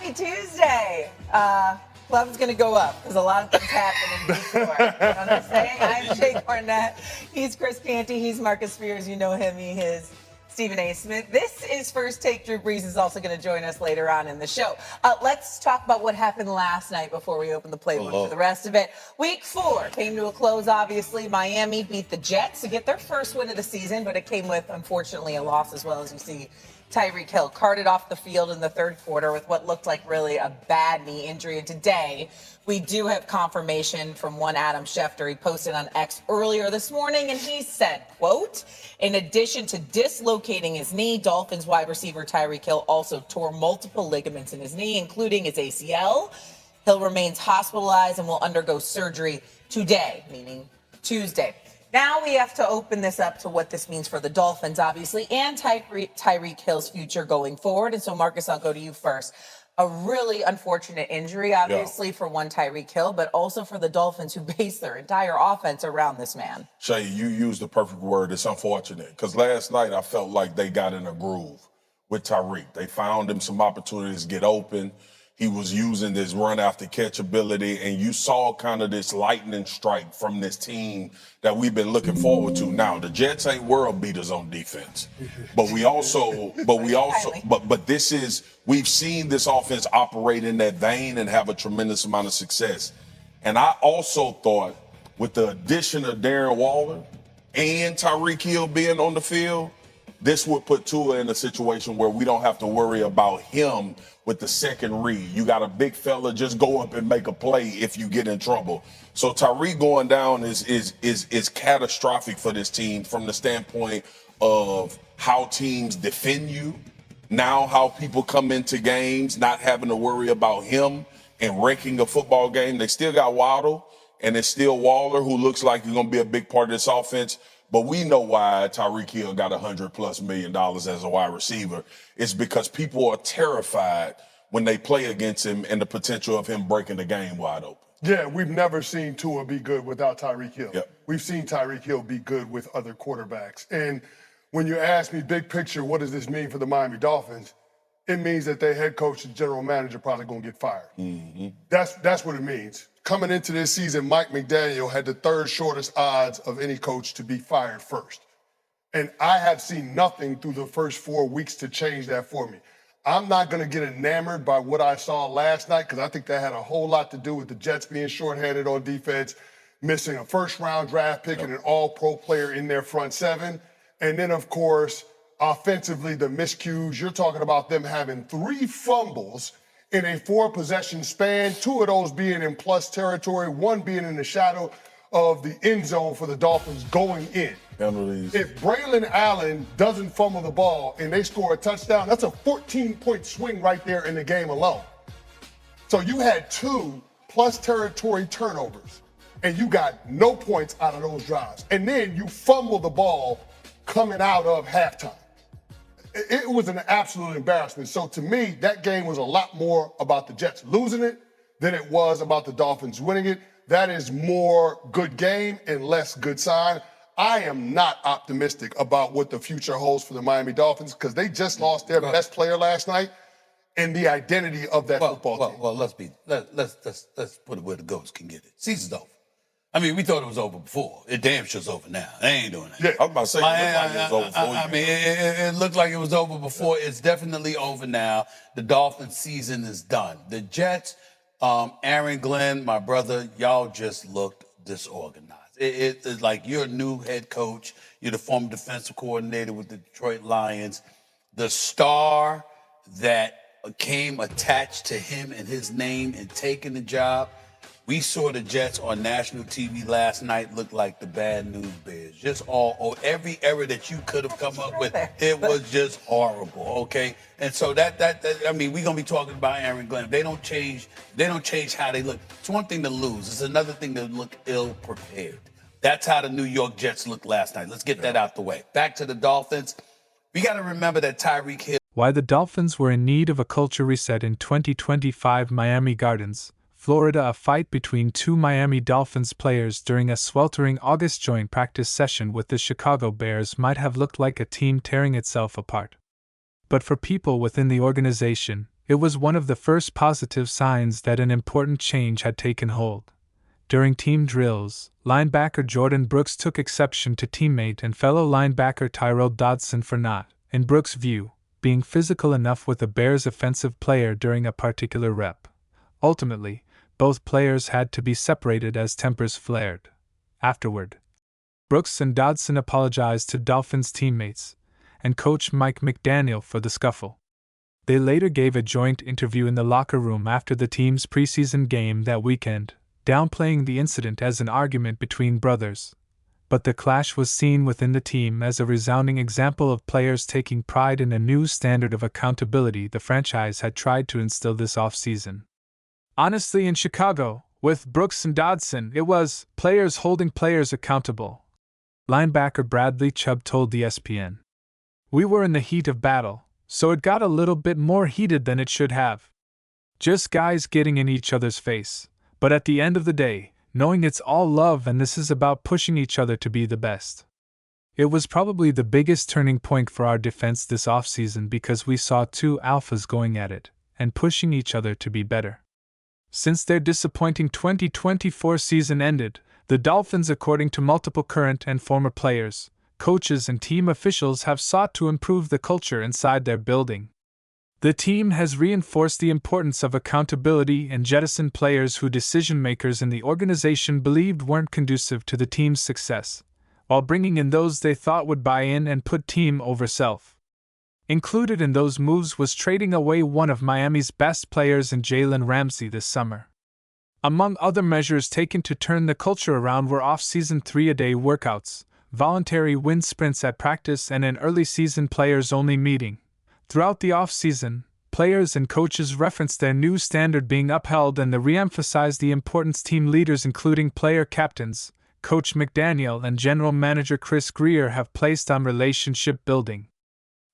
Happy Tuesday. Love's going to go up because a lot of things happen in Detroit. You know what I'm saying? I'm Jay Cornett. He's Chris Canty. He's Marcus Spears. You know him. He is Stephen A. Smith. This is First Take. Drew Brees is also going to join us later on in the show. Let's talk about what happened last night before we open the playbook for the rest of it. Week 4 came to a close, obviously. Miami beat the Jets to get their first win of the season, but it came with, unfortunately, a loss as well. As you see, Tyreek Hill carted off the field in the third quarter with what looked like really a bad knee injury. And today, we do have confirmation from one Adam Schefter. He posted on X earlier this morning, and he said, quote, in addition to dislocating his knee, Dolphins wide receiver Tyreek Hill also tore multiple ligaments in his knee, including his ACL. Hill remains hospitalized and will undergo surgery today, meaning Tuesday. Now we have to open this up to what this means for the Dolphins, obviously, and Tyreek Hill's future going forward. And so, Marcus, I'll go to you first. A really unfortunate injury, obviously, for one Tyreek Hill, but also for the Dolphins, who base their entire offense around this man. Shay, you used the perfect word. It's unfortunate. Because last night I felt like they got in a groove with Tyreek. They found him some opportunities to get open. He was using this run after catch ability, and you saw kind of this lightning strike from this team that we've been looking forward to. Now, the Jets ain't world beaters on defense, but we've seen this offense operate in that vein and have a tremendous amount of success. And I also thought with the addition of Darren Waller and Tyreek Hill being on the field, this would put Tua in a situation where we don't have to worry about him with the second read. You got a big fella, just go up and make a play if you get in trouble. So Tyreek going down is catastrophic for this team from the standpoint of how teams defend you. Now how people come into games not having to worry about him and wrecking a football game. They still got Waddle, and it's still Waller, who looks like he's going to be a big part of this offense. But we know why Tyreek Hill got $100+ million as a wide receiver. It's because people are terrified when they play against him and the potential of him breaking the game wide open. Yeah, we've never seen Tua be good without Tyreek Hill. Yep. We've seen Tyreek Hill be good with other quarterbacks. And when you ask me big picture, what does this mean for the Miami Dolphins? It means that their head coach and general manager probably going to get fired. Mm-hmm. That's what it means. Coming into this season, Mike McDaniel had the third shortest odds of any coach to be fired first. And I have seen nothing through the first 4 weeks to change that for me. I'm not going to get enamored by what I saw last night because I think that had a whole lot to do with the Jets being shorthanded on defense, missing a first-round draft pick and an all-pro player in their front seven. And then, of course, offensively, the miscues. You're talking about them having 3 fumbles in a 4-possession span, 2 of those being in plus territory, 1 being in the shadow of the end zone for the Dolphins going in. Penalties. If Braylon Allen doesn't fumble the ball and they score a touchdown, that's a 14-point swing right there in the game alone. So you had 2 plus territory turnovers, and you got no points out of those drives. And then you fumble the ball coming out of halftime. It was an absolute embarrassment. So to me, that game was a lot more about the Jets losing it than it was about the Dolphins winning it. That is more good game and less good sign. I am not optimistic about what the future holds for the Miami Dolphins because they just lost their best player last night and the identity of that football team. Well, let's put it where the goats can get it. Season's over. I mean, we thought it was over before. It damn sure's over now. They ain't doing that. Yeah, I was about to say, it was over before. I mean, it looked like it was over before. It's definitely over now. The Dolphins season is done. The Jets, Aaron Glenn, my brother, y'all just looked disorganized. It's like you're a new head coach. You're the former defensive coordinator with the Detroit Lions. The star that came attached to him and his name and taking the job. We saw the Jets on national TV last night look like the bad news bears. Just every error that you could have come up with, it was just horrible, okay? And so I mean, we're gonna be talking about Aaron Glenn. They don't change how they look. It's one thing to lose. It's another thing to look ill prepared. That's how the New York Jets looked last night. Let's get that out the way. Back to the Dolphins. We got to remember that Tyreek Hill. Why the Dolphins were in need of a culture reset in 2025 Miami Gardens, Florida. A fight between 2 Miami Dolphins players during a sweltering August joint practice session with the Chicago Bears might have looked like a team tearing itself apart. But for people within the organization, It was one of the first positive signs that an important change had taken hold. During team drills, linebacker Jordan Brooks took exception to teammate and fellow linebacker Tyrell Dodson for not, in Brooks' view, being physical enough with a Bears offensive player during a particular rep. Ultimately, both players had to be separated as tempers flared. Afterward, Brooks and Dodson apologized to Dolphins teammates and coach Mike McDaniel for the scuffle. They later gave a joint interview in the locker room after the team's preseason game that weekend, downplaying the incident as an argument between brothers. But the clash was seen within the team as a resounding example of players taking pride in a new standard of accountability the franchise had tried to instill this offseason. Honestly, in Chicago, with Brooks and Dodson, it was players holding players accountable. Linebacker Bradley Chubb told ESPN. We were in the heat of battle, so it got a little bit more heated than it should have. Just guys getting in each other's face, but at the end of the day, knowing it's all love and this is about pushing each other to be the best. It was probably the biggest turning point for our defense this offseason because we saw two alphas going at it and pushing each other to be better. Since their disappointing 2024 season ended, the Dolphins, according to multiple current and former players, coaches and team officials, have sought to improve the culture inside their building. The team has reinforced the importance of accountability and jettisoned players who decision-makers in the organization believed weren't conducive to the team's success, while bringing in those they thought would buy in and put team over self. Included in those moves was trading away one of Miami's best players in Jalen Ramsey this summer. Among other measures taken to turn the culture around were off-season 3-a-day workouts, voluntary wind sprints at practice, and an early-season players-only meeting. Throughout the off-season, players and coaches referenced their new standard being upheld and they re-emphasized the importance team leaders, including player captains, Coach McDaniel and General Manager Chris Greer, have placed on relationship building.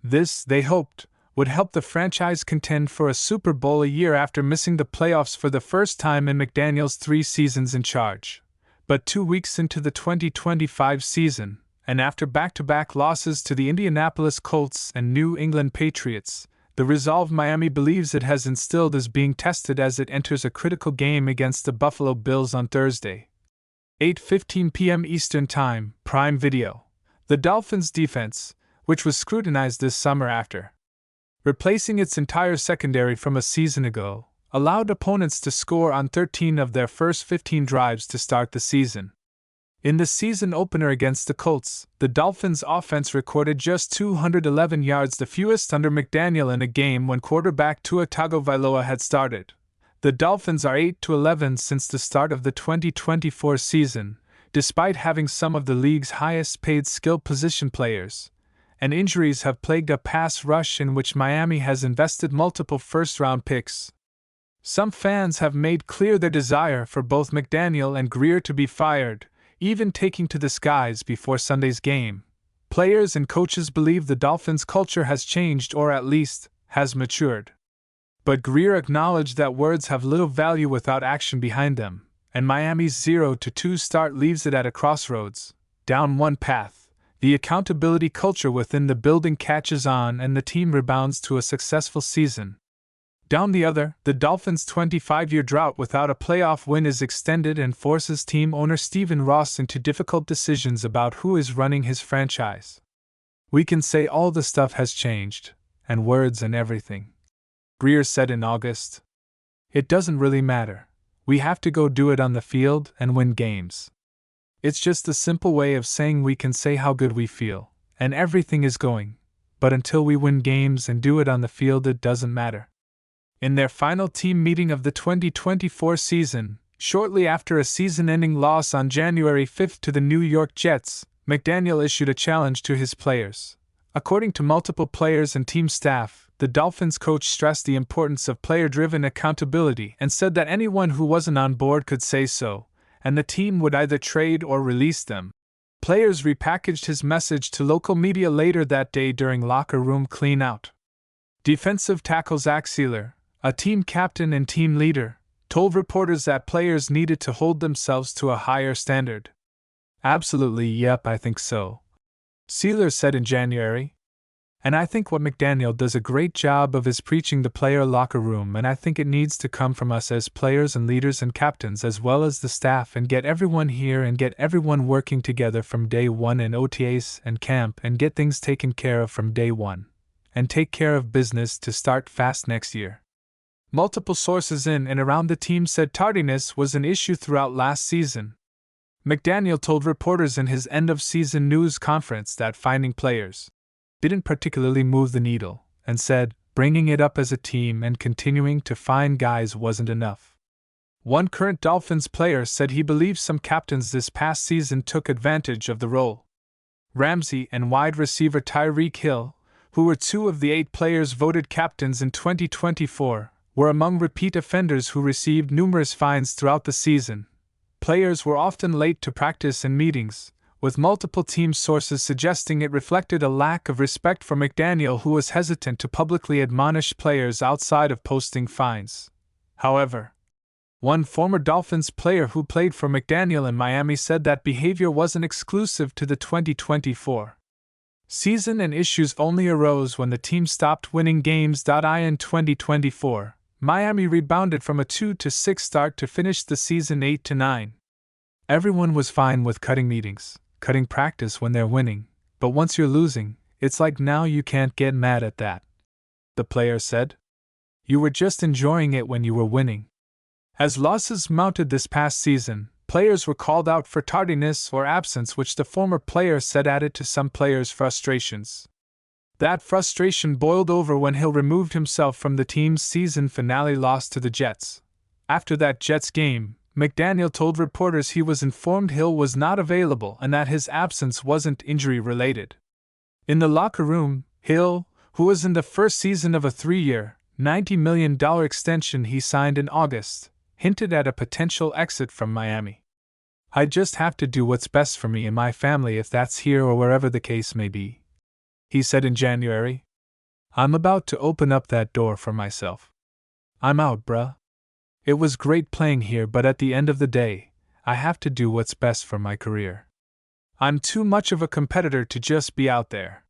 This, they hoped, would help the franchise contend for a Super Bowl a year after missing the playoffs for the first time in McDaniel's 3 seasons in charge. But 2 weeks into the 2025 season, and after back-to-back losses to the Indianapolis Colts and New England Patriots, the resolve Miami believes it has instilled is being tested as it enters a critical game against the Buffalo Bills on Thursday. 8:15 p.m. Eastern Time, Prime Video. The Dolphins' defense, which was scrutinized this summer after replacing its entire secondary from a season ago, allowed opponents to score on 13 of their first 15 drives to start the season. In the season opener against the Colts, the Dolphins' offense recorded just 211 yards, the fewest under McDaniel in a game when quarterback Tua Tagovailoa had started. The Dolphins are 8-11 since the start of the 2024 season, despite having some of the league's highest-paid skill position players, and injuries have plagued a pass rush in which Miami has invested multiple first-round picks. Some fans have made clear their desire for both McDaniel and Greer to be fired, even taking to the skies before Sunday's game. Players and coaches believe the Dolphins' culture has changed, or at least, has matured. But Greer acknowledged that words have little value without action behind them, and Miami's 0-2 start leaves it at a crossroads. Down one path, the accountability culture within the building catches on and the team rebounds to a successful season. Down the other, the Dolphins' 25-year drought without a playoff win is extended and forces team owner Stephen Ross into difficult decisions about who is running his franchise. We can say all the stuff has changed, and words and everything, Greer said in August. It doesn't really matter. We have to go do it on the field and win games. It's just a simple way of saying we can say how good we feel, and everything is going, but until we win games and do it on the field, it doesn't matter. In their final team meeting of the 2024 season, shortly after a season-ending loss on January 5 to the New York Jets, McDaniel issued a challenge to his players. According to multiple players and team staff, the Dolphins coach stressed the importance of player-driven accountability and said that anyone who wasn't on board could say so, and the team would either trade or release them. Players repackaged his message to local media later that day during locker room clean-out. Defensive tackle Zach Sealer, a team captain and team leader, told reporters that players needed to hold themselves to a higher standard. Absolutely, yep, I think so, Sealer said in January. And I think what McDaniel does a great job of is preaching the player locker room, and I think it needs to come from us as players and leaders and captains as well as the staff, and get everyone here and get everyone working together from day one in OTAs and camp and get things taken care of from day one. And take care of business to start fast next year. Multiple sources in and around the team said tardiness was an issue throughout last season. McDaniel told reporters in his end-of-season news conference that finding players didn't particularly move the needle, and said bringing it up as a team and continuing to find guys wasn't enough. One current Dolphins player said he believes some captains this past season took advantage of the role. Ramsey and wide receiver Tyreek Hill, who were 2 of the 8 players voted captains in 2024, were among repeat offenders who received numerous fines throughout the season. Players were often late to practice and meetings, with multiple team sources suggesting it reflected a lack of respect for McDaniel, who was hesitant to publicly admonish players outside of posting fines. However, one former Dolphins player who played for McDaniel in Miami said that behavior wasn't exclusive to the 2024 season and issues only arose when the team stopped winning games. In 2024, Miami rebounded from a 2-6 start to finish the season 8-9. Everyone was fine with cutting meetings, cutting practice when they're winning, but once you're losing, it's like now you can't get mad at that. The player said. You were just enjoying it when you were winning. As losses mounted this past season, players were called out for tardiness or absence, which the former player said added to some players' frustrations. That frustration boiled over when Hill removed himself from the team's season finale loss to the Jets. After that Jets game, McDaniel told reporters he was informed Hill was not available and that his absence wasn't injury-related. In the locker room, Hill, who was in the first season of a 3-year, $90 million extension he signed in August, hinted at a potential exit from Miami. I just have to do what's best for me and my family, if that's here or wherever the case may be, he said in January. I'm about to open up that door for myself. I'm out, bruh. It was great playing here, but at the end of the day, I have to do what's best for my career. I'm too much of a competitor to just be out there.